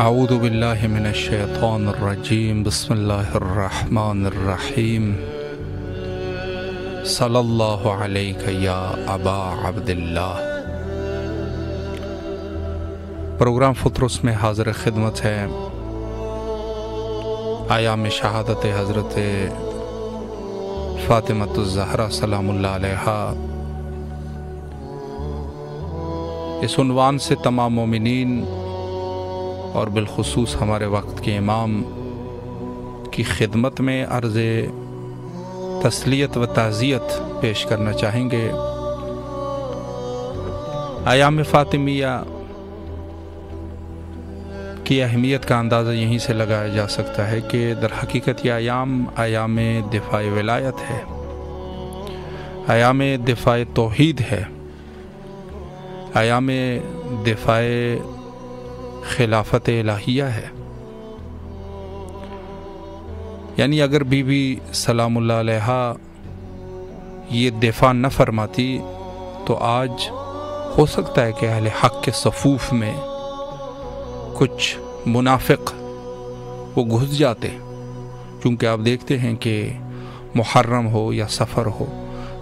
اعوذ باللہ من الشیطان الرجیم بسم اللہ الرحمن الرحیم صلی اللہ علیک یا ابا عبداللہ۔ پروگرام فطرس میں حاضر خدمت ہے ایام شہادت حضرت فاطمۃ الزہرا سلام اللہ علیہا۔ اس عنوان سے تمام مومنین اور بالخصوص ہمارے وقت کے امام کی خدمت میں عرض تسلیت و تعزیت پیش کرنا چاہیں گے۔ ایام فاطمیہ کی اہمیت کا اندازہ یہیں سے لگایا جا سکتا ہے کہ در حقیقت یہ ایام دفاع ولایت ہے، ایام دفاع توحید ہے، ایام دفاع خلافت الہیہ ہے۔ یعنی اگر بی بی سلام اللہ علیہا یہ دفاع نہ فرماتی تو آج ہو سکتا ہے کہ اہل حق کے صفوف میں کچھ منافق وہ گھس جاتے، کیونکہ آپ دیکھتے ہیں کہ محرم ہو یا سفر ہو،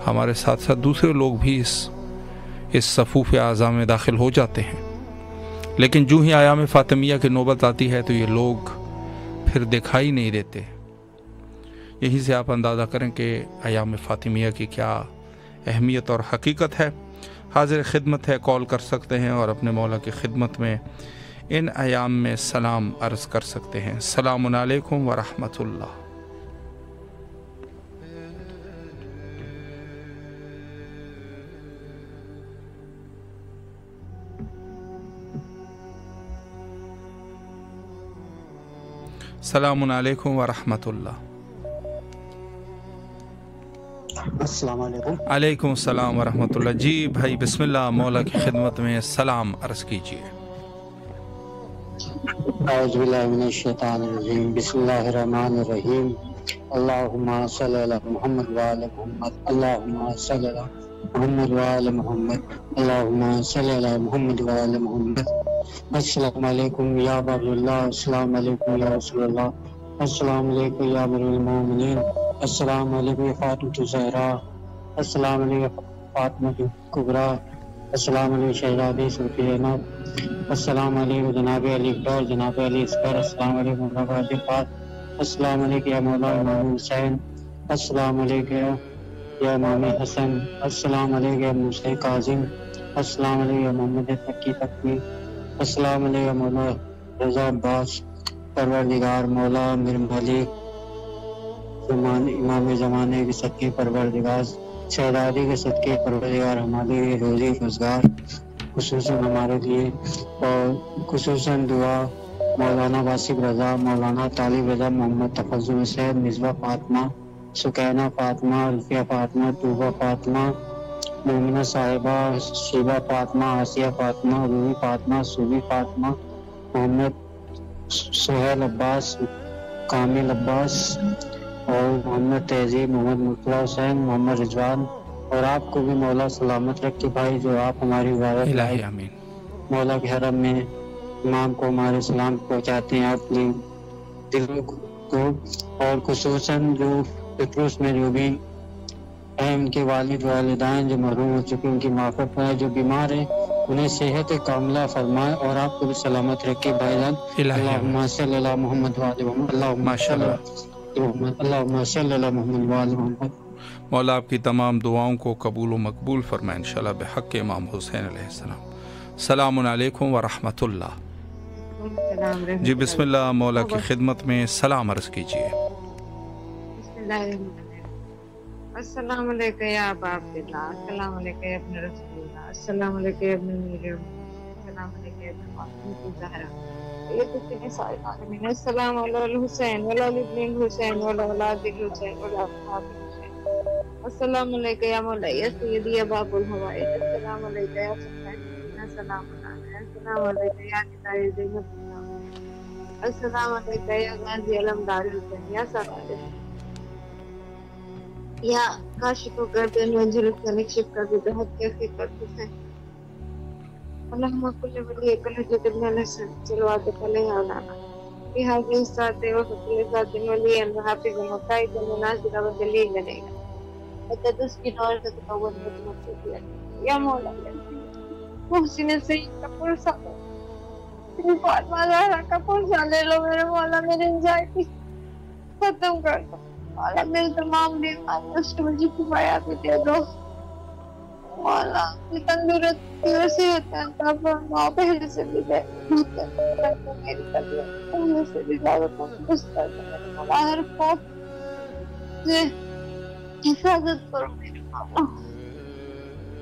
ہمارے ساتھ ساتھ دوسرے لوگ بھی اس صفوف اعظم میں داخل ہو جاتے ہیں، لیکن جو ہی ایام فاطمیہ کی نوبت آتی ہے تو یہ لوگ پھر دکھائی نہیں دیتے۔ یہیں سے آپ اندازہ کریں کہ ایام فاطمیہ کی کیا اہمیت اور حقیقت ہے۔ حاضر خدمت ہے، کال کر سکتے ہیں اور اپنے مولا کی خدمت میں ان ایام میں سلام عرض کر سکتے ہیں۔ السلام علیکم ورحمۃ اللہ۔ السلام علیکم ورحمۃ اللہ۔ السلام علیکم۔ علیکم السلام ورحمۃ اللہ۔ جی بھائی بسم اللہ، مولا کی خدمت میں سلام عرض کیجیے۔ اعوذ باللہ من الشیطان الرجیم، بسم اللہ الرحمن الرحیم۔ اللہم صلی علی محمد وعلی محمد، اللہم صلی علی محمد وعلی محمد، اللہم صلی علی محمد وعلی محمد۔ السلام علیکم یا ابا عبداللہ، السلام علیکم یا رسول اللہ، السلام علیکم یا امیر المومنین، السلام علیکم یا فاطمۃ الزہرا، السلام علیکم فاطمۃ الکبریٰ، السلام علیکم شہزادی صوفی زینب، السلام علیکم جناب علی اکبر، جناب علی اصغر، السلام علیکم مولانا غازی پاک، السلام علیکم یا مولانا امام حسین، السلام علیکم یا امام حسن، السلام علیکم یا موسیٰ کاظم، السلام علیکم یا محمد تقی تقوی، السلام علیکم مولانا رضا عباس، پروردگار مولا امیر مالک امام زمانے کے صدقے پروردگار، شہزادی کے صدقے پروردگار ہمارے روزی روزگار خصوصاً ہمارے لیے، اور خصوصاً دعا مولانا واسف رضا، مولانا طالب رضا، محمد تفضل حسین، مصباح فاطمہ، سکینہ فاطمہ، الفیہ فاطمہ، طوبہ فاطمہ، مومنہ صاحبہ، شیبہ فاطمہ، آسیہ فاطمہ، روحی فاطمہ، سوبی فاطمہ، محمد سہیل عباس، کامل عباس اور محمد تہذیب، محمد مرتضیٰ حسین، محمد رضوان، اور آپ کو بھی مولا سلامت رکھے بھائی، جو آپ ہماری عبادت الہی لائق آمین۔ مولا کے حرم میں امام کو ہمارے سلام پہنچاتے ہیں اپنی دلوں کو، اور خصوصاً جو پطرس میں جو بھی ہیں ان کے والد والدین جو محروم ہو چکے ان کی معافت فرمائے، جو بیمار ہیں انہیں صحت کاملہ فرمائے، اور آپ کو بھی سلامت رکھے بھائی جان۔ الہی آمین۔ اللہم صلی اللہ محمد وعلی محمد، اللہم ماشاء صلی اللہ، اللہ محمد، اللہم صلی اللہ محمد وعلی محمد۔ مولا آپ کی تمام دعاؤں کو قبول و مقبول فرمائے انشاءاللہ بحق امام حسین علیہ السلام۔ السلام علیکم ورحمۃ اللہ۔ جی بسم اللہ، مولا کی خدمت میں سلام عرض کیجیے۔ بسم اللہ الرحمن الرحیم۔ السلام علیکم یا ابا عبداللہ، السلام علیکم یا ابن رسول اللہ، السلام علیکم یا ابن نور، السلام علیکم یا ابن فاطمہ الزہرا، سیدۃ النساء العالمین، السلام علی الحسین وعلی ابن الحسین وعلی اولاد الحسین وعلی اصحاب الحسین، السلام علیکم یا مولائی سیدی باب الحوائج، السلام علیکم یا سلطان، السلام علیکم، السلام علیکم یا نتائج زینب، السلام علیکم یا غازی علمدار حسین، یا سرور یا کاشف و گردن منظر نکشف کر دے حق کے حقیقت سے، اللہم کل ولی کل حجت ابن الحسن صلوات علیہ وسلم فی حاضر ساتھ و فضل ذات ولی و حافظ و قائد و ناصر و دلیل علیہ وتدس کی نور سے تقوت مطلب یا مولا محسن سید کا پرسا فاطمہ زہرا کا پرسا لے لو میرے مولا، میری انزائٹی ختم کر دو مولا، میرے تمام بیماری اسٹوجی کی بیعت دے دو مولا، تندرستی اور صحت عطا فرماؤ، پہلے سے بھی بہتر میری طبیعت پہلے سے بھی زیادہ تندرست کر دو میرے مولا، ہر خوف سے حفاظت کرو میرے مولا،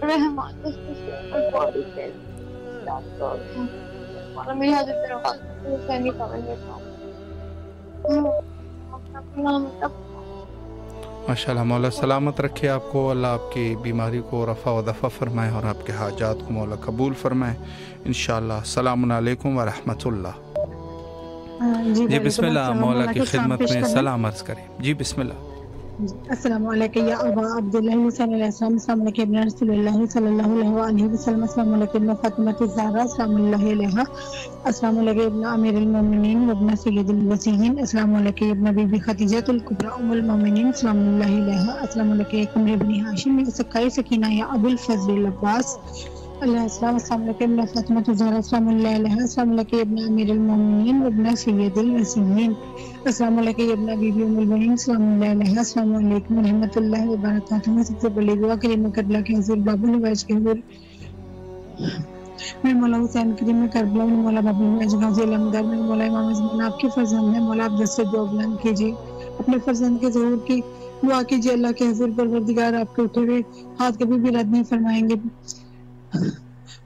رحمت سے اور بوڈی سے مولا، میری حاجت روا حسینی کا میں ماشاء اللہ، مولا سلامت رکھے آپ کو، اللہ آپ کی بیماری کو رفع و دفع فرمائے اور آپ کے حاجات کو مولا قبول فرمائے انشاءاللہ۔ السلام علیکم ورحمۃ اللہ۔ جی بسم اللہ، مولا کی خدمت میں سلام عرض کریں۔ جی بسم اللہ۔ السلام علیکم یا ابا عبداللہ حسین علیہ السلام، السلام علیکم ابن رسول اللہ صلی اللہ علیہ وسلم، السلام علیکم ابن فاطمہ الزہرا السلام اللہ علیہ، السلام علیکم ابن امیر المومنین وابن سید الوصیین، السلام علیکم ابن بی بی خدیجہ الکبریٰ ام المومنین السلام اللہ علیہ، السلام علیکم ابن ہاشم یا سکائی سکینہ یا ابو الفضل العباس علیہ السلام، السلام علیکم ابن فاطمہ الزہرا السلام اللہ علیہ، السلام علیکم ابن امیر المومنین وابن سید الوصیین، السلام علیکم ابن بی بی ام البنین السلام اللہ علیہ، السلام علیکم ورحمۃ اللہ وبرکاتہ۔ سب سے بڑی دعا کریم کربلا کے حضور باب الحوائج کے حضور میرے مولا حسین کریم کربلا، میرے مولا باب الحوائج غازی علمدار، میرے مولا امام زمان آپ کے فرزند ہیں، مولا آپ دس سے دعا بلند کیجیے، اپنے فرزند کے ظہور کی دعا کیجیے، اللہ کے حضور پروردگار آپ کے اٹھے ہوئے ہاتھ کبھی بھی رد نہیں فرمائیں گے،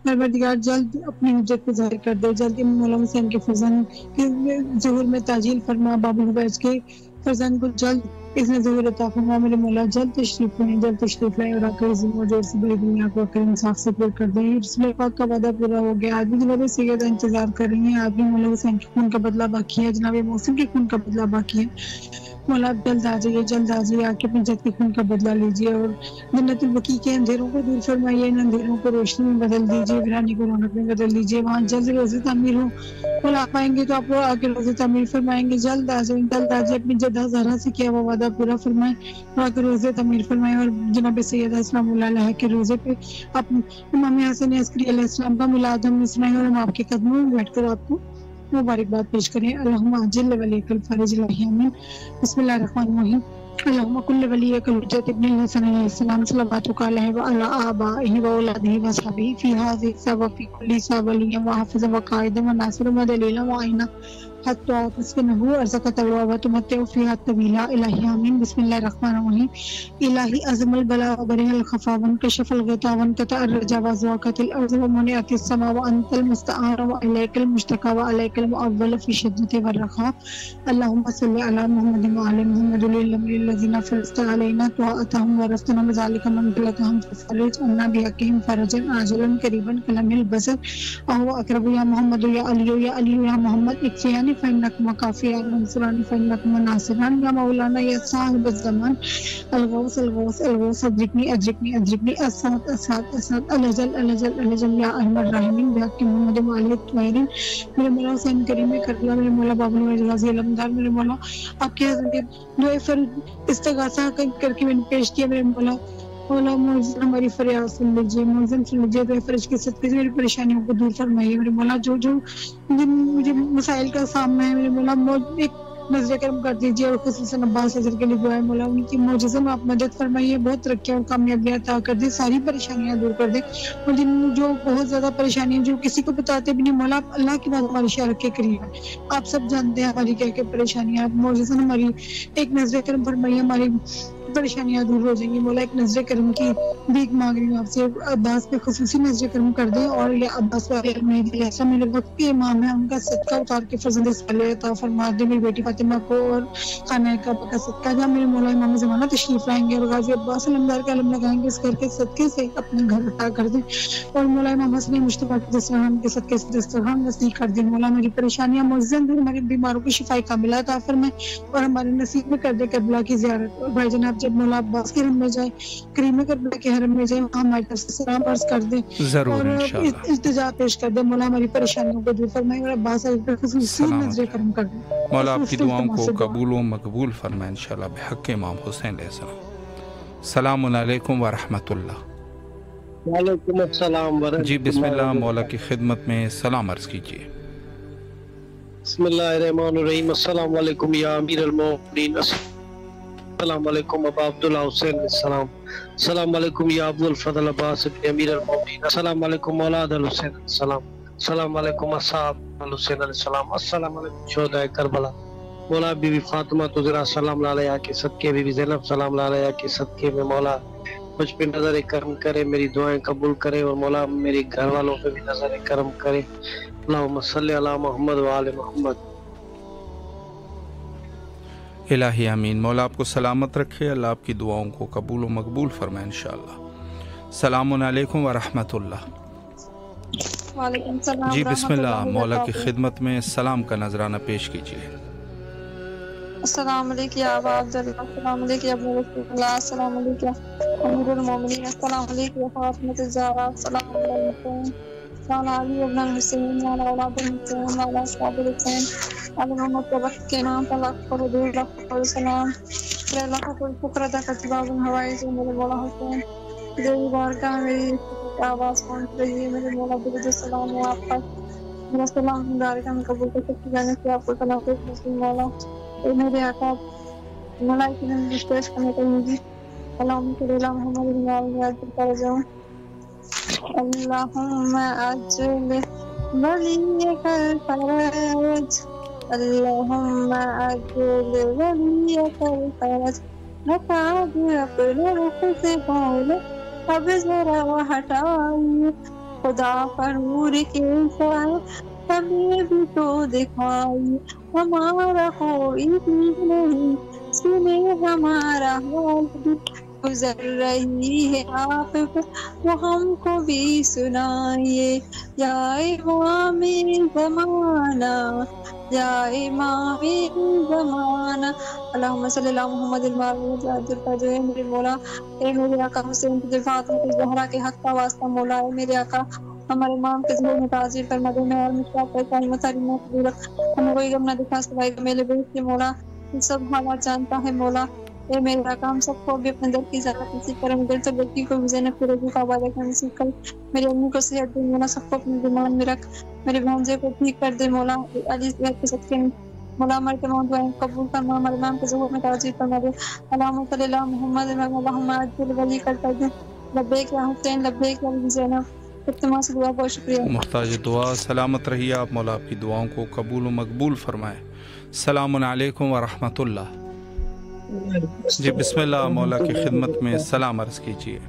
پروردگار جلد اپنی حجت کو ظاہر کر دے، جلد مولا حسین کے فرزند کے ظہور میں تعجیل فرما، باب الحوائج کے فرزند کو جلد اس نے ظہور عطا فرما، میرے مولا جلد تشریف لائیں، جلد تشریف لائیں اور آکر عظیم و جور سے بڑی دنیا کو آکر انصاف سے پور کر دیں۔ رسول پاک کا وعدہ پورا ہو گیا، آج بھی جناب سیدہ انتظار کر رہی ہیں، آج بھی مولا حسین کے خون کا بدلہ باقی ہے، جناب محسن کے خون کا بدلہ باقی ہے، مولا آپ جلد آ جائیے، جلد آ جائیے، آ کے اپنے جد کے خون کا بدلہ لیجیے اور جنت البقیع کے اندھیروں کو دور فرمائیے، ان اندھیروں کو روشنی میں بدل دیجیے، ویرانی کو رونق میں بدل دیجیے، وہاں جلد روزے تعمیر ہو، مولا آپ آئیں گے تو آپ آ کے روزے تعمیر فرمائیں گے، جلد آ جائیں، جلد آ جائیں، اپنی جدہ زہرا سے کیا ہوا وعدہ پورا فرمائیں اور آ کے روزے تعمیر فرمائیں، اور جناب سیدہ اسلام اللہ علیہ کے روزے پہ آپ امام حسن عسکری علیہ السلام کا میلاد ہم سنائیں اور ہم آپ کے قدموں میں بیٹھ کر آپ کو مبارکباد پیش کریں۔ اللہم عجل ولیک الفرج الہی آمین۔ بسم اللہ الرحمن الرحیم۔ اللہم کل ولیک الحجت ابن الحسن علیہ السلام صلواتک علیہ وعلی آبائہ واولادہ وصحبہ فی ھذہ الساعۃ وفی کل ساعۃ ولیہ وحافظہ وقائدا وناصرا ودلیلا وعینا حتى تسكنه أرزقك وتمتع فيها طويلا إلهي آمين. بسم الله الرحمن الرحيم. إلهي أزم البلاء وبره الخفا وانكشف الغطاء وانقطع الرجا وزوقت الأرض ومنعت السماء وأنت المستعان وإليك المشتكى وعليك المؤول في الشدة والرخاء. اللهم صل على محمد وعلى محمد للأمر الذين فرضت علينا طاعتهم ورثنا بذلك منزلتهم ففرج عنا بحقهم فرجا عاجلا قريبا كلمح البصر وهو أقرب يا محمد يا علي يا علي يا محمد اكفياني فإنك مكافي يا منصراني فإنك مناصران يا مولانا يا صاحب الزمان الغوث الغوث الغوث أدركني أدركني أدركني أسعد أسعد أسعد الأجل الأجل الأجل يا أرحم الراحمين بحق محمد وعلي الطاهرين. میرے مولا حسین کریم کربلا، میرے مولا باب الوجہ غازی علمدار، میرے مولا آپ کے دعائے فرض استغاثہ کر کے میں نے پیش کیا. میرے مولا مولا معزز ہماری فریاد سن لیجیے، معظم سن لیجیے، دعائے فرج کے صدقے سے میری پریشانیوں کو دور فرمائیے. میرے مولا جو جن مجھے مسائل کا سامنا ہے، میرے مولا ایک نظر کرم کر دیجیے، اور خصوصاً عباس حضرت کے لیے دعا ہے مولا ان کی معجزے میں آپ مدد فرمائیے، بہت ترقیاں اور کامیابیاں عطا کر دیں، ساری پریشانیاں دور کر دیں. اور جن جو بہت زیادہ پریشانیاں جو کسی کو بتاتے بھی نہیں، مولا آپ اللہ کی بات ہماری شیئر کے قریب ہے، آپ سب جانتے ہیں ہماری کیا کیا پریشانیاں. آپ معجزہ ہماری ایک نظر کرم فرمائیے، ہماری پریشانیاں دور ہو جائیں گی. مولا ایک نظر کرم کی بھیک مانگ رہی ہوں آپ سے، عباس پہ خصوصی نظر کرم کر دیں، اور یہ عباس والے ایسا میرے وقت کے امام ہے، ان کا صدقہ اتار کے فرزند صالح عطا فرما دے میری بیٹی فاطمہ کو، اور خانہ کعبہ کا صدقہ جہاں میرے مولا امام زمانہ تشریف لائیں گے اور غازی عباس علمدار کا علم لگائیں گے، اس گھر کے صدقے سے اپنے گھر عطا کر دیں، اور مولا امام حسن مشتبہ کے دسترخوان کے صدقے سے دسترخوان وسیع کر دیں. مولا میری پریشانیاں معزز دیں، ہمارے بیماروں کی شفائی کاملہ عطا فرمائیں، اور ہمارے نصیب میں کر دے کربلا کی زیارت. اور بھائی جناب جب مولا عباس کے حرم میں جائے، کریم کربلا کے حرم میں جائے، وہاں ہماری طرف سے سلام عرض کر دیں اور التجا پیش کر دیں. مولا ہماری پریشانیوں کو دور فرمائے، اور عباس پر خصوصی نظر کرم کر دیں. مولا آپ کی دعاؤں کو قبول و مقبول فرمائے انشاءاللہ بحق امام حسین علیہ السلام. السلام علیکم ورحمۃ اللہ. وعلیکم السلام ورحمۃ اللہ. جی بسم اللہ، مولا کی خدمت میں سلام عرض کیجیے. بسم اللہ الرحمن الرحیم. السلام علیکم یا امیر المومنین، السلام علیکم ابا عبداللہ حسین علیہ السلام، السلام علیکم یا ابو الفضل عباس ابن امیر المومنین، السلام علیکم اولاد الحسین علیہ السلام، السلام علیکم اصحاب الحسین علیہ السلام، السلام علیکم شہداء کربلا. مولا بی بی فاطمہ تو ذرا سلام علیہ کے صدقے، بی بی زینب سلام علیہ کے صدقے میں مولا مجھ پہ نظر کرم کرے، میری دعائیں قبول کرے، اور مولا میرے گھر والوں پہ بھی نظر کرم کرے. اللہم صلی علی محمد وآل محمد. الہی آمین. مولا آپ کو سلامت رکھے، اللہ آپ کی دعاؤں کو قبول و مقبول فرمائے انشاءاللہ. السلام علیکم ورحمۃ اللہ. وعلیکم السلام. جی بسم اللہ، مولا کی خدمت میں سلام کا نذرانہ پیش کیجیے. السلام علیکم یا ابا عبداللہ، السلام علیکم یا ابو رسول اللہ، السلام علیکم یا امیر المومنین، السلام علیکم یا فاطمہ الزہرا، السلام علیکم یا علی ابن الحسین یا اولاد الحسین یا اصحاب الحسین علی محمد کے وقت کے نام پر لاکھ پر حضور لاکھ پر سلام. اللہ کا کوئی شکر ادا کرتی باب الحوائی سے میرے مولا حسین دیوی بارگاہ میری آواز پہنچ رہی ہے. میرے مولا درود السلام ہے آپ پر، میرا سلام بارگاہ میں قبول کر سکتی جانے سے آپ کو سلام مسلم مولا. اے میرے آقا ملائکہ نے پیش کرنے کہوں گی اللہم صلی اللہ محمد وعلی آلہ پر جاؤں. اللہم اجل ولیک الفرج، اللہم اجل ولیک الفرج، نقاد اپنے رخ سے بول اب ذرا ہٹائی، خدا پر نور کے ساتھ ہمیں بھی تو دکھائی، ہمارا کوئی بھی نہیں سنے ہمارا حال بھی، گزر رہی ہے آپ پر وہ ہم کو بھی سنائیے، یا امام زمانہ یا امام زمانہ. اللہم صلی اللہ محمد جو ہے میرے مولا، اے میرے آقا حسین کی فاطمہ زہرا کے حق کا واسطہ مولا، اے میرے آقا ہمارے امام کے ظہور میں تعظیم فرما دے، میں اور مشتاق پر مساری موت ہمیں کوئی غم نہ دکھا سوائے میرے بیٹ کے مولا، سب حالات جانتا ہے مولا. اے میرے آقا ہم سب کو بھی اپنے در کی زیارت نصیب کرے، میرے تو لڑکی کو بھی زینب کی رضو کا وعدہ کا نصیب کرے، میری امی کو صحت دے مولا، سب کو اپنے دماغ میں رکھ، میرے بھانجے کو ٹھیک کر دے مولا، علی صحت کے صدقے میں مولا ہمارے تمام دعائیں قبول فرما، ہمارے امام کے ظہور میں تعظیم فرما دے. اللہم صلی اللہ محمد اللہم اجل ولی کر دے. لبیک یا حسین، لبیک یا بی زینب، تمام سے دعا بہت شکریہ. محتاج دعا سلامت رہیے آپ. مولا آپ کی دعاؤں کو قبول و مقبول فرمائے. السلام علیکم ورحمۃ اللہ. جی بسم اللہ مولا کی خدمت میں سلام عرض کیجیے.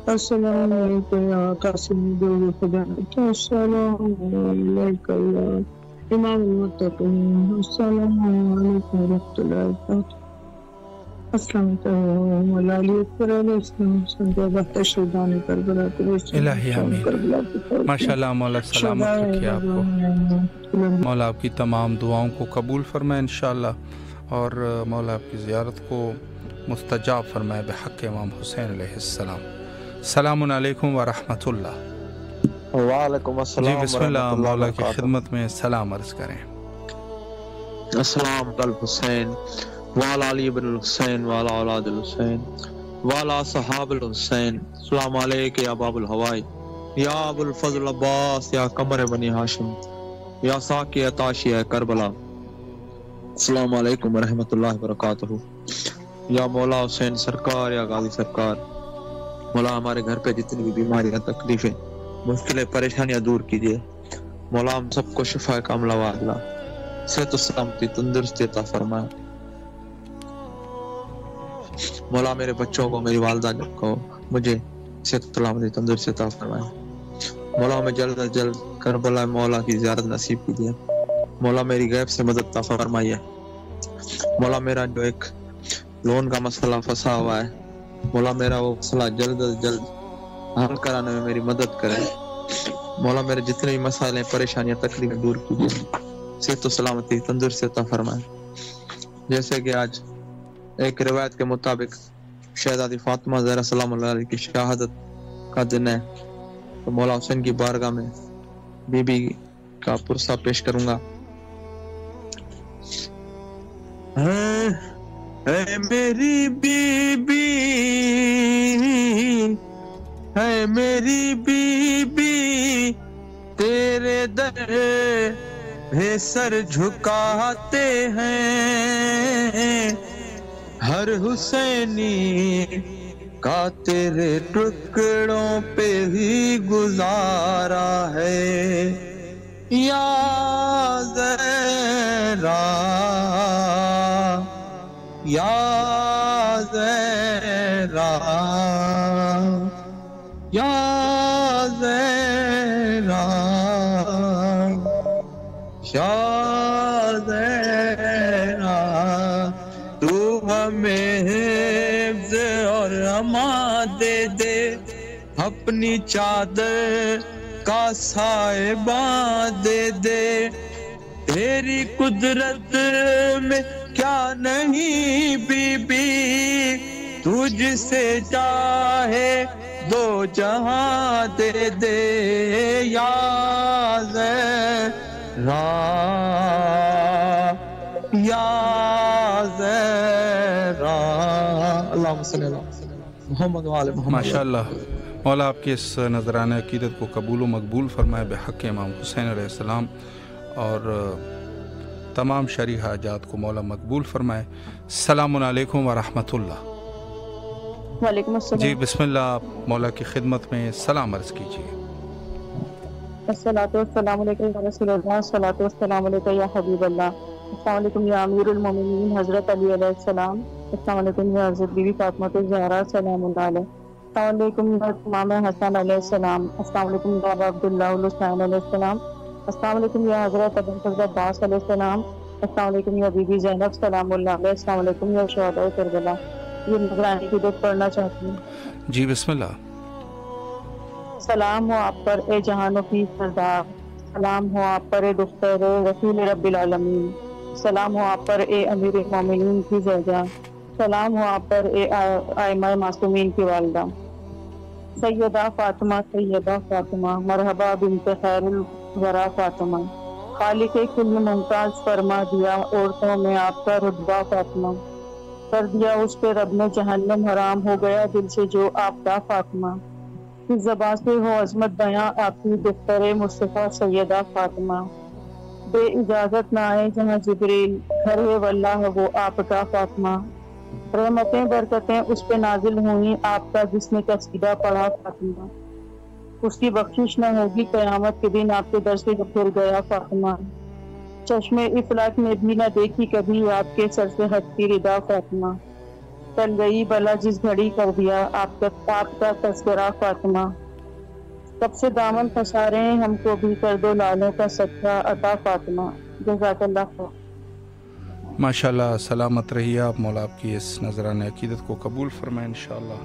السلام علیکم یا قاسم دور خدا. السلام علیکم یا امام المتقین. السلام علیکم ورحمۃ اللہ وبرکاتہ. السلام علیکم علی اکبر علیہ السلام. سنجا تشہدان کربلا الہی آمین. ماشاءاللہ مولا سلامت رکھے آپ کو. مولا آپ کی تمام دعاؤں کو قبول فرمائے انشاءاللہ اور مولا آپ کی زیارت کو مستجاب فرمائے بحق امام حسین علیہ السلام. السلام علیکم ورحمۃ اللہ. وعلیکم السلام. جی بسم اللہ مولا کی خدمت میں سلام عرض کریں. السلام علی الحسین وعلی علی بن الحسین وعلی اولاد الحسین وعلی صحاب الحسین. السلام علیکم یا باب الہوائی یا ابو الفضل عباس یا قمر بنی ہاشم یا ساقی عطاشی کربلا. السلام علیکم ورحمۃ اللہ وبرکاتہ. یا مولا حسین سرکار یا غازی سرکار، مولا ہمارے گھر پہ جتنی بھی بیماریاں تکلیفیں مشکلیں پریشانیاں دور کیجیے. مولا ہم سب کو شفا کاملہ وعدلہ صحت و سلامتی تندرستی عطا فرمائے. مولا میرے بچوں کو میری والدہ کو مجھے صحت و سلامتی تندرستی عطا فرمائے. مولا ہمیں جلد از جلد کربلا مولا کی زیارت نصیب کیجیے. مولا میری غیب سے مدد عطا فرمائیے. مولا میرا جو ایک لون کا مسئلہ پھنسا ہوا ہے، مولا میرا وہ مسئلہ جلد از جلد حل کرانے میں میری مدد کرے. مولا میرے جتنے بھی مسائل ہیں پریشانیاں تکلیفیں دور کیجیے. صحت و سلامتی تندرستی عطا فرمائے. جیسے کہ آج ایک روایت کے مطابق شہزادی فاطمہ زہرا سلام اللہ علیہ کی شہادت کا دن ہے، تو مولا حسین کی بارگاہ میں بی بی کا پرسہ پیش کروں گا. اے میری بی بی، اے میری بی بی، تیرے در پہ سر جھکاتے ہیں، ہر حسینی کا تیرے ٹکڑوں پہ ہی گزارا ہے. یا زہرا، یا زہرا، یا زہرا، یا زہرا، تو ہمیں حفظ اور امان دے دے، اپنی چادر کا سائبان دے دے. تیری قدرت میں کیا نہیں بی بی، تجھ سے چاہے دو جہاں دے دے. یا زہرا، یا زہرا. اللہم صلی اللہ محمد و آل محمد. ماشاءاللہ، مولا آپ کی اس نذرانہ عقیدت کو قبول و مقبول فرمائے بحق امام حسین علیہ السلام، اور تمام شرعی حاجات کو مولا مقبول فرمائے. السلام علیکم ورحمۃ اللہ. وعلیکم السلام. جی بسم اللہ، آپ مولا کی خدمت میں سلام عرض کیجیے. الصلاۃ والسلام علیکم یا رسول اللہ، الصلاۃ والسلام علیکم یا حبیب اللہ. السلام علیکم یا امیر المومنین حضرت علی علیہ السلام. السلام علیکم یا حضرت بی بی فاطمہ الزہرا سلام اللہ علیہ. السلام علیکم یا امام حسن علیہ السلام. السلام علیکم یا عبداللہ الحسین علیہ السلام. السلام علیکم یا حضرت ابو الفضل عباس علیہ السلام. السلام علیکم یا بی بی زینب سلام اللہ علیہ. السلام علیکم یا شہداء کربلا. یہ نذرانی کی دعا پڑھنا چاہتی ہوں. جی بسم اللہ. سلام ہو آپ پر اے جہانوں کی سردار، سلام ہو آپ پر اے دختر رسول رب العالمین، سلام ہو آپ پر اے امیر المومنین کی زوجہ، سلام ہو آپ پر اے ائمہ معصومین کی والدہ. سیدہ فاطمہ، سیدہ فاطمہ، مرحبا بنت خیر الورا فاطمہ. خالق کل ممتاز فرما دیا عورتوں میں آپ کا رتبہ فاطمہ. کر دیا اس پہ رب نے جہنم حرام، ہو گیا دل سے جو آپ کا فاطمہ. اس زبان سے ہو عظمت بیاں آپ کی دختر مصطفیٰ سیدہ فاطمہ. بے اجازت نہ آئے جہاں جبریل، گھر ہے واللہ وہ آپ کا فاطمہ. رحمتیں برکتیں اس پہ نازل ہوئیں آپ کا جس نے قصیدہ پڑھا فاطمہ. اس کی بخشش نہ ہوگی قیامت کے دن آپ کے در سے پھر گیا فاطمہ. چشمے افلاک میں بھی نہ دیکھی کبھی آپ کے سر سے ہٹ کی ردا فاطمہ. ٹل گئی بلا جس گھڑی کر دیا آپ کا تذکرہ فاطمہ. کب سے دامن پھنسا رہے ہیں ہم کو بھی، کر دو لالوں کا صدقہ عطا فاطمہ. جزاک اللہ خیر. ماشاءاللہ، سلامت رہیے آپ. مولا آپ کی اس نذرانہ عقیدت کو قبول فرمائے انشاءاللہ.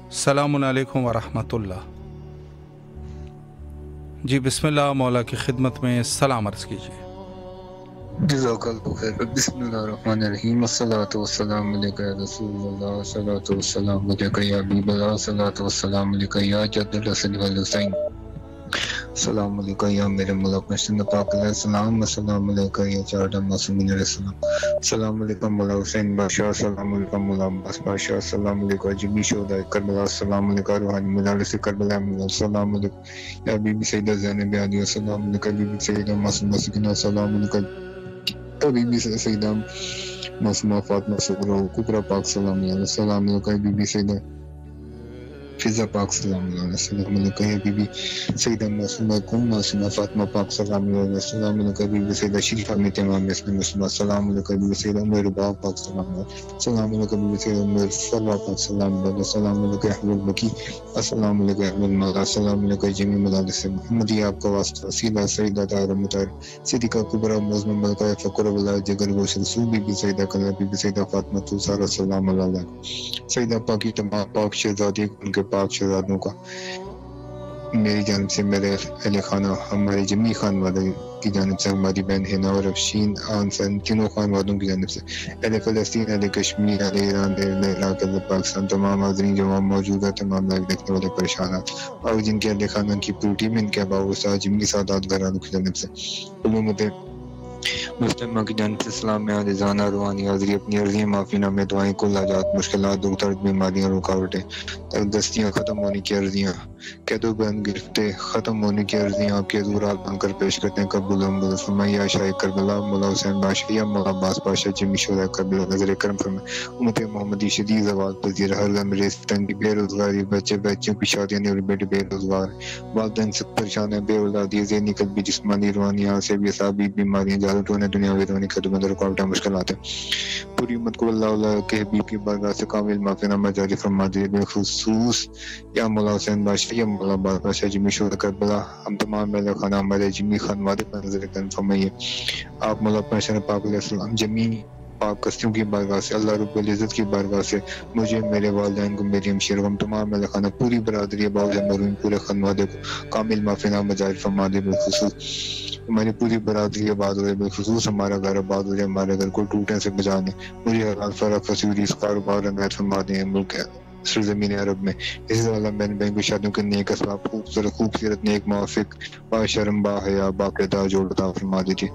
السلام علیکم ورحمۃ اللہ. جی بسم اللہ، مولا کی خدمت میں سلام عرض کیجیے. جزاک اللہ خیر. بسم اللہ الرحمن الرحیم. الصلاۃ والسلام علیک یا رسول اللہ، الصلاۃ والسلام علیک یا حبیب اللہ، الصلاۃ والسلام علیک یا جد الحسن والحسین. السلام علیکم یا میرے ملک مسلم پاک علیہ السلام. السلام علیکم یا چارڈم معصومین علیہ السلام. السلام علیکم مولا حسین بادشاہ. السلام علیکم مولا عباس بادشاہ. السلام علیکم جمی شہداء کربلا. السلام علیکم روحانی مجالس کربلا. السلام علیکم یا بی بی سیدہ زینب علی. السلام علیکم بی بی سیدہ معصومہ سکینہ. السلام علیکم بی بی سیدہ معصومہ فاطمہ صغرا کبریٰ پاک سلام علیہ. السلام علیکم بی بی سیدہ فضا پاک سلام علیہ. السلام علیکم بی بی سیدہ معصومہ معصومہ فاطمہ پاک سلام علیہ. السلام علیکم بی بی سیدہ شریفہ میں تمام مسلم. السلام علیکم بی بی سیدہ میربا پاک سلام علیہ. السلام علیکم بی بی سیدہ میرفرا پاک سلام علیہ. السلام علیکم احمد البکی. السلام علیکم احمد مولا. السلام علیکم جمی مدارس محمدی. آپ کا واسطہ سیدہ سیدہ طاہرہ مطہر صدیقہ کبریٰ معظم ملکہ فقر ولا جگر گوش رسول بی بی سیدہ کلا بی بی سیدہ فاطمہ سارا سلام علیہ. سیدہ پاکی تمام پاک شہزادی ان کے پاک شہزادوں کا میری جانب سے میرے اہل خانہ ہمارے جمی خانوادہ کی جانب سے ہماری بہن ہینا اور افشین آنسن تینوں خانوادوں کی جانب سے اہل فلسطین اہل کشمیر اہل ایران اہل عراق اہل پاکستان تمام حاضرین جو وہاں موجود ہیں تمام لائیو دیکھنے والے پریشانات اور جن کے اہل خانہ کی پوری ٹیم ان کے ابا استاد جمی سادات گھرانوں کی جانب سے علومت مسلمہ کی جانب سے سلام میں عاجزانہ روحانی حاضری اپنی عرضی معافی نامے دعائیں کل حاجات مشکلات دکھ درد بیماریاں رکاوٹیں تنگدستیاں ختم ہونے کی عرضیاں قید و بند گرفتیں ختم ہونے کی عرضیاں آپ کے حضور حال بن کر پیش کرتے ہیں قبول و فرمائیے شاہ کربلا مولا حسین بادشاہ یا مولا عباس بادشاہ جمی شہداء کربلا نظر کرم فرمائے امت محمدی شدید زوال پذیر ہر غم ریز تنگی بے روزگاری بچے بچیوں کی شادیاں نہیں اور بیٹے بے روزگار والدین سے پریشان ہیں بے اولادی ذہنی قلبی جسمانی روحانی عصبی اعصابی بیماریاں جہالت ہونے دنیا ویرانی خدمت اندر رکاوٹیں مشکلات ہیں پوری امت کو اللہ کے حبیب کی بارگاہ سے کامل معافی نامہ جاری فرما دے بالخصوص یا مولا حسین بادشاہ یا مولا عباس بادشاہ جمی شہداء کربلا ہم تمام اہل خانہ ہمارے جمی خانوادے پر نظر کرم فرمائیے آپ مولا پرشن پاک علیہ السلام جمی پاک کستیوں کی بارگاہ سے اللہ رب العزت کی بارگاہ سے مجھے میرے والدین کو میری ہمشیروں ہم تمام اہل خانہ پوری برادری باؤ مرحوم پورے خانوادے کو کامل معافی نامہ جاری فرما دے بالخصوص ہماری پوری برادری آباد ہو رہے بالخصوص ہمارا گھر آباد ہو رہے ہمارے گھر کو ٹوٹنے سے بچانے مجھے حلال فرق فصوری اس کاروبار عنایت فرما دیں ملک سرزمین عرب میں اسی طرح بہن بہن کی شادیوں کے نیک اسباب خوبصورت نیک موافق با شرم با حیا با کردار جوڑ عطا فرما دیجیے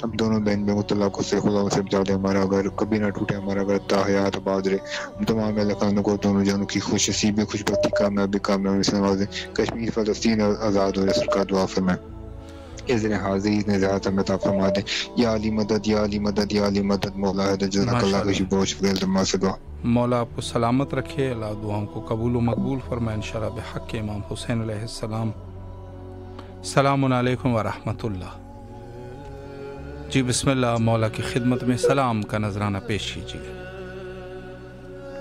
اب دونوں بہن بہن طلاقوں سے خدا سے بچا دے ہمارا گھر کبھی نہ ٹوٹے ہمارا گھر تا حیات آباد رہے ہم تمام اہل خانہ کو دونوں جانوں کی خوش نصیبی خوش بختی کامیابی سے نوازیں کشمیر فلسطین آزاد ہو رہے سرکار دعا فرمائیں اذن حاضری اذن ذات عطا فرما دے یا علی مدد یا علی مدد یا علی مدد مولا ہے جزاک اللہ کا بہت شکریہ التماس سے دعا مولا آپ کو سلامت رکھے اللہ دعاؤں کو قبول و مقبول فرمائے انشاءاللہ بحق امام حسین علیہ السلام السلام علیکم ورحمۃ اللہ جی بسم اللہ مولا کی خدمت میں سلام کا نذرانہ پیش کیجیے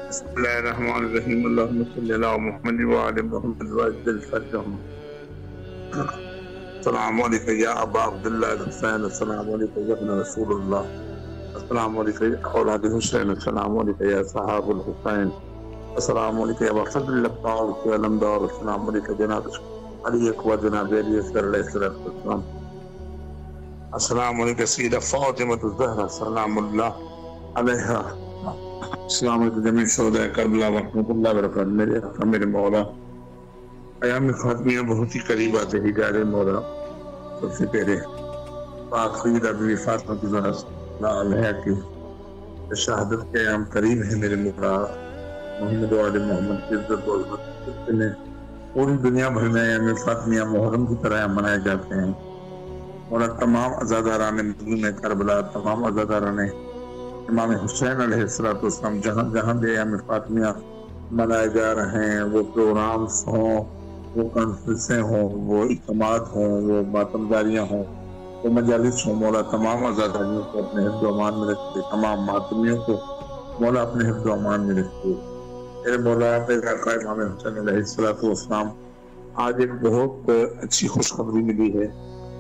بسم اللہ الرحمن الرحیم اللہم صلی علی محمد وعلی محمد وعجل فرجہم السلام علیکم یا ابا عبداللہ الحسین السلام علیکم یا ابن رسول اللہ السلام علیکم یا اولاد حسین السلام علیکم یا صحاب الحسین السلام علیکم یا وفد اللہ کے علمدار السلام علیکم جناب علی اکبر جناب علی اصغر علیہ السلام السلام علیکم سیدہ فاطمہ الزہرا السلام اللہ علیہا السلام علیکم جمیع شہداء کربلا ورحمۃ اللہ وبرکاتہ میرے مولا ایام فاطمیہ بہت ہی قریب آتے ہی جا رہے مولا سب سے پہلے پاک سیدہ بی بی فاطمہ کی زہرا علیہا کی شہادت کے ایام قریب ہیں میرے مولا محمد وعلی محمد کی عزت و عظمت میں پوری دنیا بھر میں ایام فاطمیہ محرم کی طرح منائے جاتے ہیں مولا تمام عزاداران مظلوم کربلا تمام عزاداران امام حسین علیہ السلام جہاں جہاں بھی ایام فاطمیہ منائے جا رہے ہیں وہ پروگرامز ہوں وہ کانفرنسیں ہوں وہ اجتماعات ہوں وہ ماتمداریاں ہوں وہ مجالس ہوں مولا تمام عزاداریوں کو اپنے حفظ و امان میں رکھتے تمام ماتمیوں کو مولا اپنے حفظ و امان میں رکھتے میرے مولا میرے آقا امام حسین علیہ السلام آج ایک بہت اچھی خوشخبری ملی ہے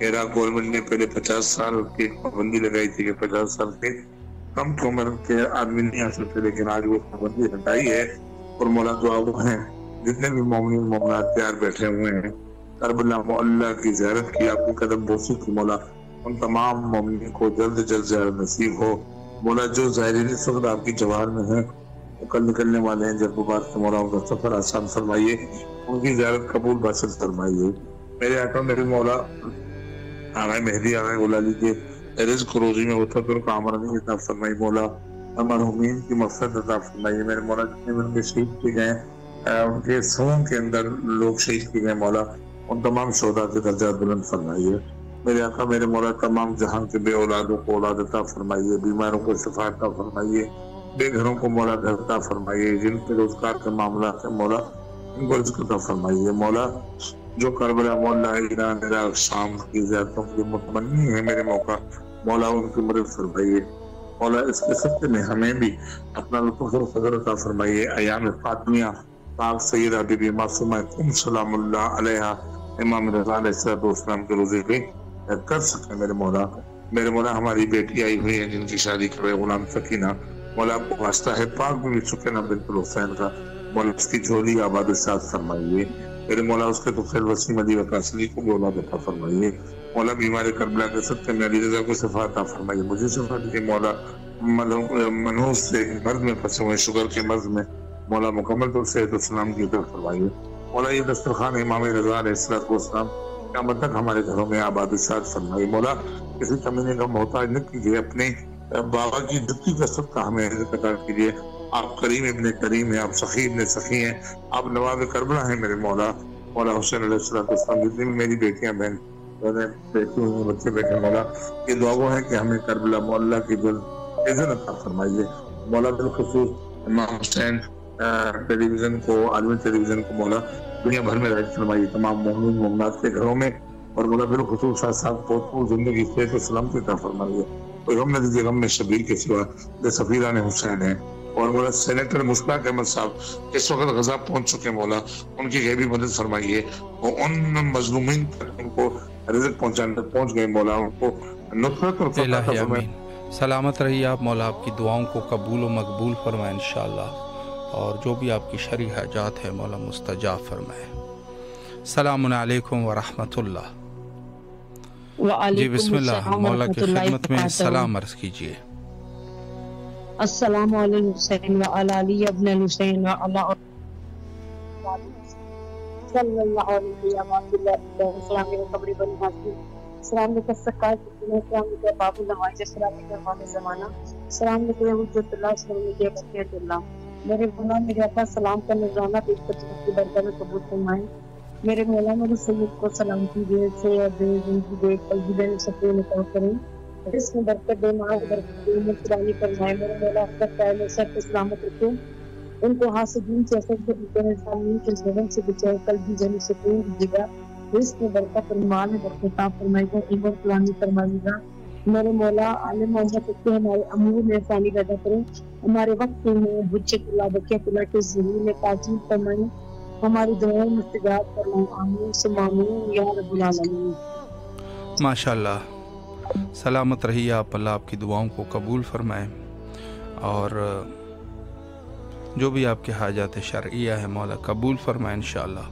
عراق گورنمنٹ نے پہلے 50 سال کی پابندی لگائی تھی کہ 50 سال کے کم عمر کے آدمی نہیں آ سکتے لیکن آج وہ پابندی ہٹائی ہے اور مولا دعا وہ ہیں جتنے بھی مومنین مومنات تیار بیٹھے ہوئے ہیں کربلا معلیٰ کی زیارت کی آپ کی قدم بوسی کی مولا ان تمام مومنین کو جلد جلد زیارت نصیب ہو مولا جو ظاہرین اس وقت آپ کی جوار میں ہیں وہ کل نکلنے والے ہیں جب بات سے مولا ان کا سفر آسان فرمائیے ان کی زیارت قبول باشد فرمائیے میرے آقا میرے مولا آغا مہدی آغا غلالی کے رزق روزی میں وسعت اور کامرانی عطا فرمائی مولا مرحومین کی مغفرت عطا فرمائیے میرے مولا جتنے بھی ان کے شہید کیے گئے ان کے سووں کے اندر لوگ شہید کیے گئے مولا ان تمام شہداء کے درجات بلند فرمائیے میرے آقا میرے مولا تمام جہاں کے بے اولادوں کو اولاد عطا فرمائیے بیماروں کو شفا عطا فرمائیے بے گھروں کو مولا گھر عطا فرمائیے جن کے روزگار کے معاملات ہیں مولا ان کو رزق عطا فرمائیے مولا جو کربلا مولا ایران عراق شام کی زیارتوں کی متمنی ہے میرے موقع مولا ان کی مدد فرمائیے مولا اس کے سب میں ہمیں بھی اپنا لطف و فضل عطا فرمائیے ایام فاطمیہ پاک سیدہ بی بی معصومہ سلام اللہ علیہا امام رضا علیہ السلام کے روزے پہ کر سکیں میرے مولا ہماری بیٹی آئی ہوئی ہے جن کی شادی کرے غلام سکینہ مولا آپ کو واسطہ ہے پاک بھی سکینہ بنت الحسین کا مولا اس کی جھولی آباد و شاد فرمائیے میرے مولا اس کے تو خیر وسیم علی وقاصلی کو بھی اولاد عطا فرمائیے مولا بیمار کربلا کے سب میں علی رضا کو شفا عطا فرمائیے مجھے شفا دیجیے مولا منوس سے مرض میں پھنسے ہوئے شوگر کے مرض میں مولا مکمل طور سے صحت و سلام کی طرف فرمائیے مولا یہ دسترخوان امام رضا علیہ السلام قیامت تک ہمارے گھروں میں آباد ساتھ فرمائیے مولا کسی کمینے کا محتاج نہ کیجیے اپنے بابا کی جتنی کثرت کا ہمیں عطا کیجیے آپ کریم ابن کریم ہیں آپ سخی ابن سخی ہیں آپ نواب کربلا ہیں میرے مولا مولا حسین علیہ السلام جتنی بھی میری بیٹیاں بہن بیٹی ہوئی بچے بیٹھے مولا یہ دعا وہ ہے کہ ہمیں کربلا مولا کی عزت عطا فرمائیے مولا بالخصوص امام حسین ٹیلی ویژن کو عالمی ٹیلی ویژن کو مولا دنیا بھر میں رائج فرمائیے تمام مومنین مومنات کے گھروں میں اور مولا بالخصوص ساتھ پوت زندگی صحت و سلامتی عطا فرمائیے کوئی غم نہ دیجیے غم میں شبیر کے سوا جو سفیران حسین ہیں اور مولا سینیٹر مشتاق احمد صاحب اس وقت غزہ پہنچ چکے مولا ان کی غیبی مدد فرمائیے وہ ان مظلومین تک ان کو رزق پہنچ گئے مولا ان کو نصرت اور فتح عطا فرمائے سلامت رہیے آپ مولا آپ کی دعاؤں کو قبول و مقبول فرمائے انشاءاللہ اور جو بھی آپ کی شرعی حاجات ہے مولا مستجاب فرمائے السلام علیکم ورحمۃ اللہ جی بسم اللہ مولا کی خدمت میں سلام عرض کیجیے السلام علیکم حسین وعلی علی ابن الحسین وعلی صلی اللہ علیہ وسلم السلام علیکم قبری بن حاضر السلام علیکم سرکار السلام علیکم باب النواز السلام علیکم امام زمانہ السلام علیکم حجت اللہ السلام علیکم برکت اللہ میرے مولا میرے آقا سلام کا نذرانہ پیش کرنے کی برکت میں قبول فرمائیں میرے مولا میرے سید کو سلامتی دے سے دے زندگی دے قلبی دے سکون عطا کریں اس میں برکت دے ماں برکت دے مسرانی فرمائے میرے مولا اپنا پہلے سر کو سلامت رکھیں ان کو حاسدین سے اثر سے بچائے ظالمین کے ظلم سے بچائے قلبی جن سکون دیجیے گا اس میں برکت فرمان ہے برکت عطا فرمائے گا عمر فلانی فرمائے گا میرے مولا عالم محمد کے ہمارے امور میں فانی پیدا کریں ہمارے وقت میں حجت اللہ بقیت اللہ کے ظہور میں تاجیل فرمائیں ہماری دعائیں مستجاب فرمائیں آمین ثم آمین یا رب العالمین ماشاءاللہ سلامت رہیے آپ اللہ آپ کی دعاؤں کو قبول فرمائیں اور جو بھی آپ کے حاجات شرعیہ ہے مولا قبول فرمائیں انشاءاللہ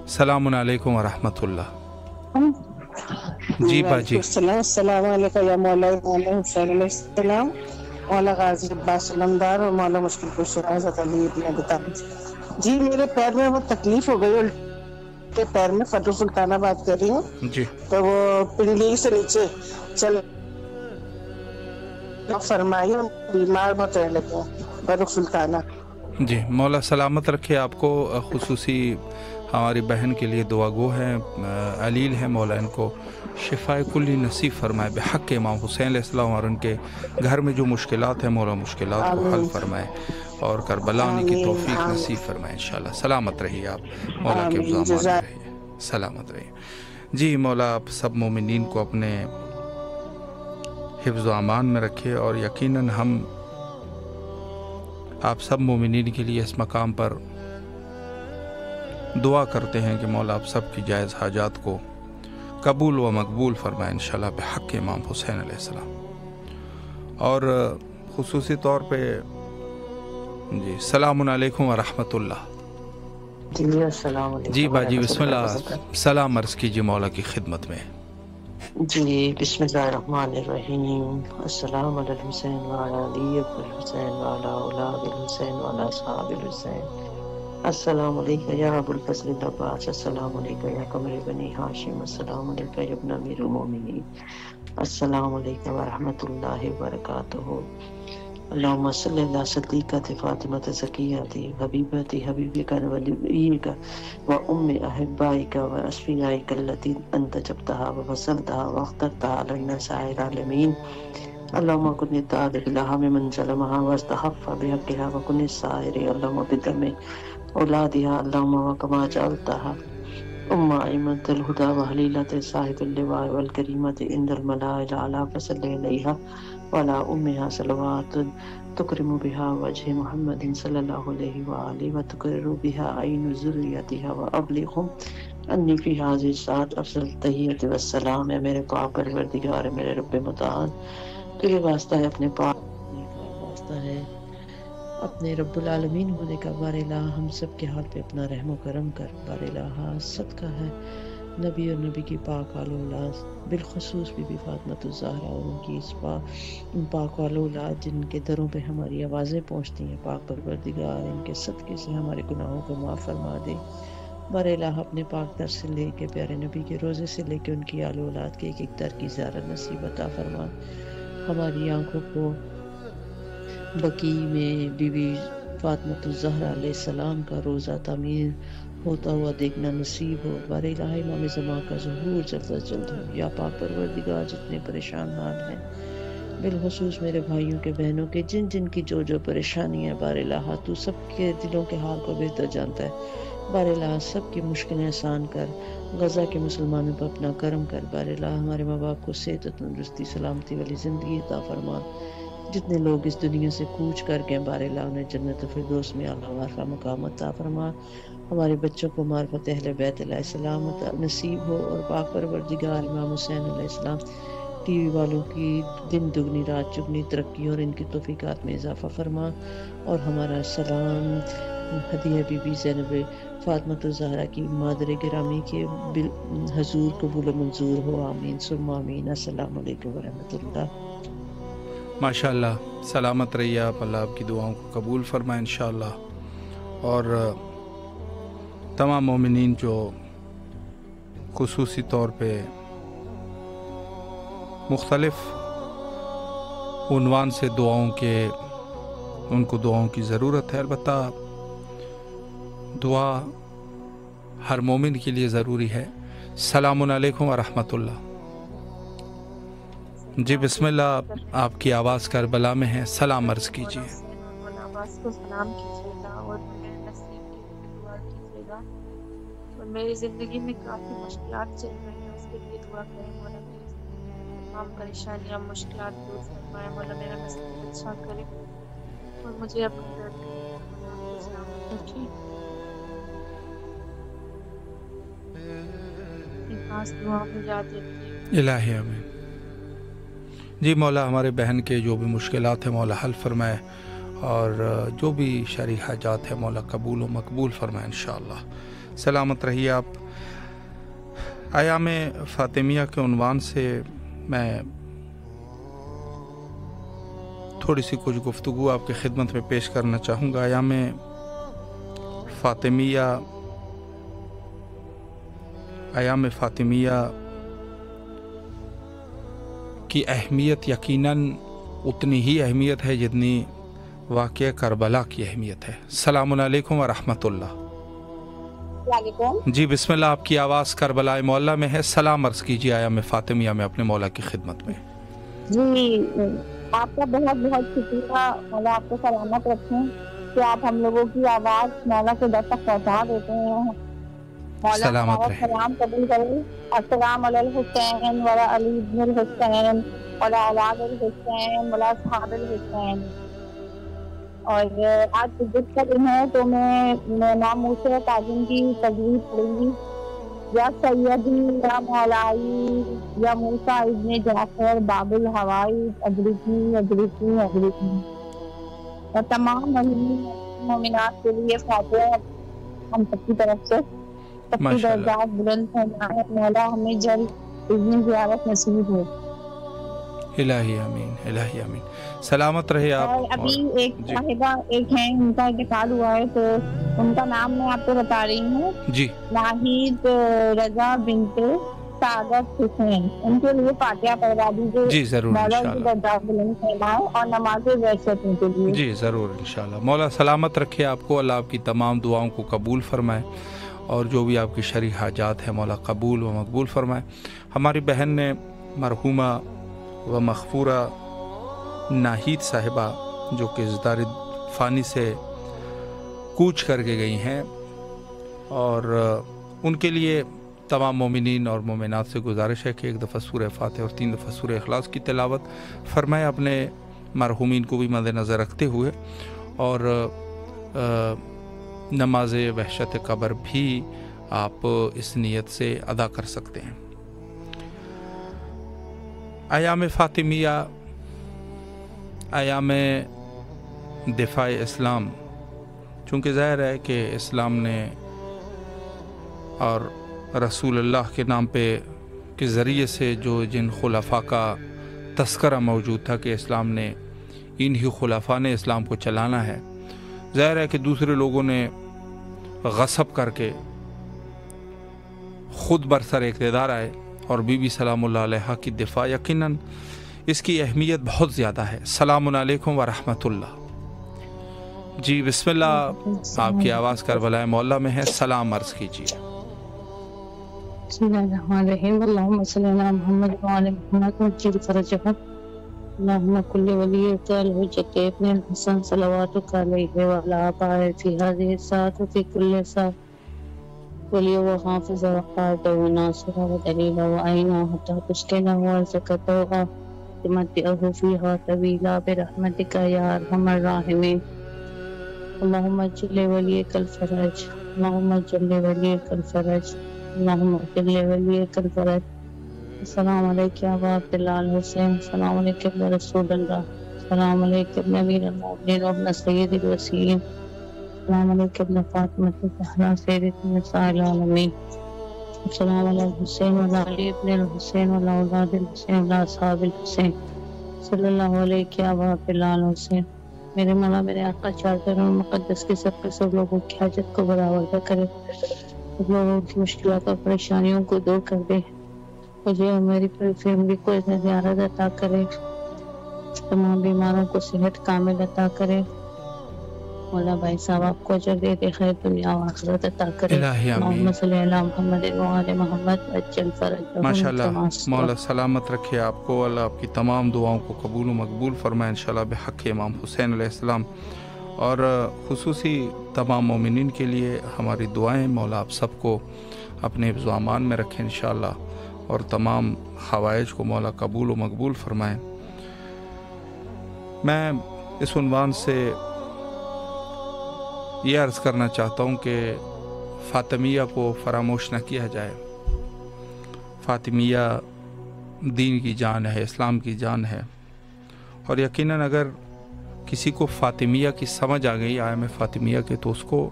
السلام علیکم ورحمۃ اللہ جی باجی السلام علیکم یا مولا حسین علیہ السلام مولا غازی عباس علمدار اور مولا مشکل کشا حضرت علی ابن ابی طالب جی میرے پیر میں وہ تکلیف ہو گئی الٹے پیر میں فتح سلطانہ بات کر رہی ہوں جی تو وہ پنڈلی سے نیچے چل فرمائی بیمار بہت رہ لگے فتح سلطانہ جی مولا سلامت رکھے آپ کو خصوصی ہماری بہن کے لیے دعا گو ہیں علیل ہے مولا ان کو شفاء کلی نصیب فرمائے بحق امام حسین علیہ السلام اور ان کے گھر میں جو مشکلات ہیں مولا مشکلات کو حل فرمائے اور کربلا آنے کی توفیق نصیب فرمائے انشاءاللہ سلامت رہیے آپ مولا کے افضاء مان رہیے سلامت رہیے جی مولا آپ سب مومنین کو اپنے حفظ و امان میں رکھے اور یقیناً ہم آپ سب مومنین کے لیے اس مقام پر دعا کرتے ہیں کہ مولا آپ سب کی جائز حاجات کو قبول و مقبول فرمائے انشاءاللہ بحق امام حسین علیہ السلام اور خصوصی طور پہ جی السلام علیکم ورحمۃ اللہ جی السلام علیکم جی باجی بسم اللہ سلام عرض کیجیے مولا کی خدمت میں جی بسم اللہ الرحمن الرحیم السلام علی الحسین وعلی علی ابن الحسین وعلی اولاد الحسین وعلی اصحاب الحسین السلام علیکم یا ابو الفضل العباس السلام علیکم یا قمر بنی ہاشم السلام علیکم یا ابن امیر المومنین السلام علیکم ورحمۃ اللہ وبرکاتہ اللہم صلی اللہ صدیقہ فاطمہ زکیہ حبیبتی حبیبک ولیک و ام احبائک و اصفیائک التی انت جبتہا و وصلتہا و اخترتہا علینا سائر العالمین اللہم کن تعلق لہا من ظلمہا و استحف بحقہا و کن سائر اللہم بدم اولادها اللهم وكما جعلتها ایمت الہدا و حلیلت صاحب اللواء والکریمت عند الملائل علی فصل علیہا وعلی امہا صلوات تکرم بها وجہ محمد صلی اللہ علیہ وآلہ وتقرر بها عین ذریتها وابلغهم انی فی هذه الساعة افضل التحیۃ والسلام ہے میرے پاک پروردگار میرے رب متعال تیرے واسطہ ہے اپنے پاک واسطہ ہے اپنے رب العالمین ہونے کا بار الہ ہم سب کے حال پہ اپنا رحم و کرم کر بار الہ صدقہ ہے نبی اور نبی کی پاک آل اولاد، بالخصوص بی بی فاطمۃ الزہرا اور ان کی اس پاک آل اولاد جن کے دروں پہ ہماری آوازیں پہنچتی ہیں، پاک پروردگار ان کے صدقے سے ہمارے گناہوں کو معاف فرما دے بار الہ اپنے پاک در سے لے کے پیارے نبی کے روزے سے لے کے ان کی آل اولاد کے ایک ایک در کی زیارت نصیب عطا فرما، ہماری آنکھوں کو بقیع میں بی بی فاطمۃ الزہرا علیہ السلام کا روزہ تعمیر ہوتا ہوا دیکھنا نصیب ہو بار الہ امام زمان کا ظہور جلد از جلد ہو یا پاک پروردگار جتنے پریشان حال ہیں، بالخصوص میرے بھائیوں کے بہنوں کے جن جن کی جو پریشانی ہے بار الہ تو سب کے دلوں کے حال کو بہتر جانتا ہے بار الہ سب کی مشکلیں آسان کر، غزہ کے مسلمانوں پر اپنا کرم کر بار الہ ہمارے ماں باپ کو صحت و تندرستی سلامتی والی زندگی عطا فرما، جتنے لوگ اس دنیا سے کوچ کر گئے بار الہ انہیں جنت الفردوس میں اعلیٰ وارفہ مقام عطا فرما، ہمارے بچوں کو معرفت اہل بیت علیہ السلام نصیب ہو اور پاک پروردگار امام حسین علیہ السلام ٹی وی والوں کی دن دگنی رات چگنی ترقی اور ان کی توفیقات میں اضافہ فرما، اور ہمارا سلام ہدیہ بی بی زینب فاطمۃ الزہرا کی مادر گرامی کے حضور قبول و منظور ہو، آمین ثم آمین۔ السلام علیکم ورحمۃ اللہ۔ ماشاءاللہ، سلامت رہیے آپ، اللہ آپ کی دعاؤں کو قبول فرمائے انشاءاللہ، اور تمام مومنین جو خصوصی طور پہ مختلف عنوان سے ان کو دعاؤں کی ضرورت ہے، البتہ دعا ہر مومن کے لیے ضروری ہے۔ السلام علیکم ورحمۃ اللہ۔ جی بسم اللہ، آپ کی آواز کربلا میں ہے، سلام عرض کیجیے۔ آواز کو سلام کیجیے گا اور میرے نصیب کی دعا کیجیے گا، اور میری زندگی میں کافی مشکلات چل رہی ہیں، اس کے لیے دعا کریں، مولا میری تمام پریشانیاں مشکلات دور فرمائے، مولا میرا نصیب اچھا کرے اور مجھے اپنے درد کو سلامت رکھے۔ خاص دعا میں یاد رکھیے۔ الہی آمین۔ جی مولا ہمارے بہن کے جو بھی مشکلات ہیں مولا حل فرمائے، اور جو بھی شرعی حاجات ہیں مولا قبول و مقبول فرمائے انشاءاللہ۔ سلامت رہیے آپ۔ ایام فاطمیہ کے عنوان سے میں تھوڑی سی کچھ گفتگو آپ کی خدمت میں پیش کرنا چاہوں گا۔ ایام فاطمیہ کی اہمیت یقیناً اتنی ہی اہمیت ہے جتنی واقعہ کربلا کی اہمیت ہے۔ السلام علیکم ورحمۃ اللہ۔ جی بسم اللہ، آپ کی آواز کربلا معلیٰ میں ہے، سلام عرض کیجیے ایام فاطمیہ میں اپنے مولا کی خدمت میں۔ جی آپ کا بہت بہت شکریہ، مولا آپ کو سلامت رکھیں کہ آپ ہم لوگوں کی آواز مولا کے در تک پہنچا دیتے ہیں۔ مولا ہمارا سلام قبول کرے۔ السلام علی الحسین وعلی علی بن الحسین وعلی اولاد الحسین وعلی اصحاب الحسین۔ اور آج جس کا دن ہے تو میں نام موسیٰ تعظیم کی تجوید پڑھوں گی۔ یا سیدی یا مولائی یا موسیٰ ابن جعفر باب الحوائی ادرکی ادرکی ادرکی۔ اور تمام مومنات کے لیے فاتحہ ہم سب کی طرف سے، سب کی درجات بلند فرمائے، مولا ہمیں جلد اذن زیارت نصیب ہو۔ الہی آمین، الہی آمین۔ سلامت رہے آپ۔ اور ابھی ایک صاحبہ ایک ہیں، ان کا انتقال ہوا ہے تو ان کا نام میں آپ کو بتا رہی ہوں۔ جی ناہید رضا بنت سعادت حسین، ان کے لیے فاتحہ پڑھوا دیجیے۔ جی ضرور مولا انشاءاللہ۔ کی درجات بلند فرمائے اور نماز وحشت ان کے لیے۔ جی ضرور انشاءاللہ۔ مولا سلامت رکھے آپ کو، اللہ آپ کی تمام دعاؤں کو قبول فرمائے، اور جو بھی آپ کی شرعی حاجات ہیں مولا قبول و مقبول فرمائے۔ ہماری بہن نے مرحومہ و مغفورہ ناہید صاحبہ جو کہ ازدار فانی سے کوچ کر کے گئی ہیں، اور ان کے لیے تمام مومنین اور مومنات سے گزارش ہے کہ ایک دفعہ سورہ فاتحہ اور 3 دفعہ سورہ اخلاص کی تلاوت فرمائے، اپنے مرحومین کو بھی مد نظر رکھتے ہوئے، اور نماز وحشت قبر بھی آپ اس نیت سے ادا کر سکتے ہیں۔ ایام فاطمیہ ایام دفاع اسلام، چونکہ ظاہر ہے کہ اسلام نے اور رسول اللہ کے نام پہ کے ذریعے سے جو جن خلفاء کا تذکرہ موجود تھا کہ اسلام نے انہی خلفاء نے اسلام کو چلانا ہے، ظاہر ہے کہ دوسرے لوگوں نے غصب کر کے خود برسر اقتدار آئے اور بی بی سلام اللہ علیہ کی دفاع یقیناً اس کی اہمیت بہت زیادہ ہے۔ السلام علیکم ورحمۃ اللہ۔ جی بسم اللہ، آپ کی آواز کربلا مولا میں ہے، سلام عرض کیجیے۔ بسم اللہ الرحمن الرحیم، اللہم صلی علی محمد وعلی محمد وعجل فرجہ، اللہم کل ولیک الحجۃ ابن الحسن صلواتک علیہ وعلی آبائہ فی ہذہ الساعۃ وفی کل ساعۃ ولی وحافظ وقائد وناصر ودلیل وعینا حتی تسکنہ ورزقہ تمتعہ فیہا طویلا برحمتک یا ارحم الراحمین، اللہم اجل ولیک الفرج، اللہم اجل ولیک الفرج، اللہم اجل ولیک الفرج۔ السلام علیکم ابا عبداللہ الحسین، السلام علیکم ابن رسول اللہ، السلام علیکم ابن امیر المؤمنین وابن سید الوسیین، السلام علیکم ابن فاطمہ الزہرا سیدۃ نساء العالمین، السلام علی الحسین وعلی علی ابن الحسین وعلی اولاد الحسین وعلی اصحاب الحسین، صلی اللہ علیہ ابا عبداللہ الحسین۔ میرے مولا میرے آقا چادر اور مقدس کے سب کے سب لوگوں کی حاجت کو برآورد کرے، سب لوگوں کی مشکلات اور پریشانیوں کو دور کر دے، مجھے اور میری پوری فیملی کو اتنا زیارت عطا کرے، تمام بیماروں کو صحت کامل عطا کرے، مولا بھائی صاحب آپ کو اجر دے دے، خیر دنیا و آخرت عطا کرے، اللہم صلی علی محمد وعلی محمد وعجل فرجہ۔ ماشاءاللہ، مولا سلامت رکھے آپ کو، اللہ آپ کی تمام دعاؤں کو قبول و مقبول فرمائے انشاءاللہ بحق امام حسین علیہ السلام، اور خصوصی تمام مومنین کے لیے ہماری دعائیں، مولا آپ سب کو اپنے حفظ و امان میں رکھیں انشاءاللہ، اور تمام حوائج کو مولا قبول و مقبول فرمائیں۔ میں اس عنوان سے یہ عرض کرنا چاہتا ہوں کہ فاطمیہ کو فراموش نہ کیا جائے۔ فاطمیہ دین کی جان ہے، اسلام کی جان ہے، اور یقیناً اگر کسی کو فاطمیہ کی سمجھ آ گئی آئم فاطمیہ کے، تو اس کو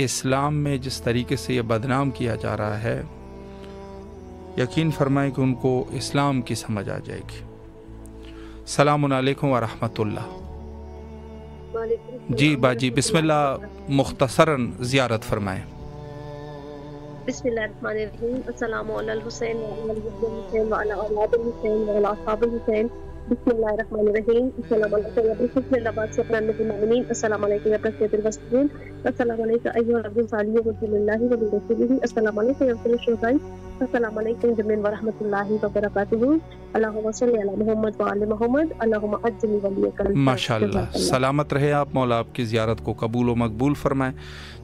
اسلام میں جس طریقے سے یہ بدنام کیا جا رہا ہے، یقین فرمائیں کہ ان کو اسلام کی سمجھ آ جائے گی۔ السلام علیکم ورحمۃ اللہ۔ جی باجی بسم اللہ، مختصراً زیارت فرمائیں۔ بسم اللہ الرحمن الرحیم، السلام علی الحسین وعلی الحسین وعلی اولاد الحسین وعلی اصحاب الحسین، بسم اللہ الرحمن الرحیم، السلام علیکم یا بسم اللہ بات سے اپنا نبی المؤمنین، السلام علیکم یا سید المسلمین، السلام علیکم ایھا العبد الصالح رسول اللہ و رسولہ، السلام علیکم یا رسول الشہداء، السلام علیکم جميعا ورحمۃ اللہ وبرکاتہ، اللہم صلی علی محمد وعلی محمد، اللہم اجل ولیک الفرج۔ ماشاءاللہ، سلامت رہے آپ، مولا آپ کی زیارت کو قبول و مقبول فرمائیں۔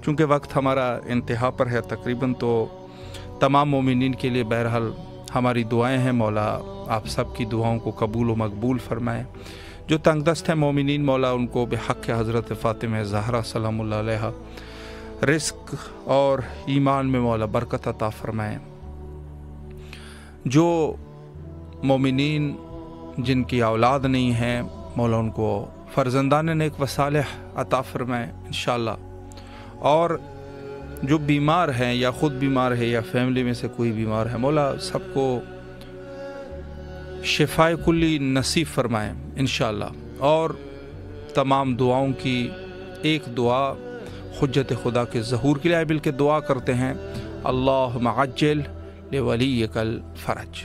چونکہ وقت ہمارا انتہا پر ہے تقریباً، تو تمام مومنین کے لیے بہرحال ہماری دعائیں ہیں، مولا آپ سب کی دعاؤں کو قبول و مقبول فرمائیں۔ جو تنگ دست ہیں مومنین، مولا ان کو بحق حضرت فاطمہ زہرا سلام اللہ علیہ رزق اور ایمان میں مولا برکت عطا فرمائیں۔ جو مومنین جن کی اولاد نہیں ہیں، مولا ان کو فرزندان نیک و صالح عطا فرمائیں انشاءاللہ، اور جو بیمار ہیں یا خود بیمار ہے یا فیملی میں سے کوئی بیمار ہے، مولا سب کو شفائے کلی نصیب فرمائیں انشاءاللہ۔ اور تمام دعاؤں کی ایک دعا حجت خدا کے ظہور کے لیے بلکہ دعا کرتے ہیں، اللہم عجل لولیک الفرج۔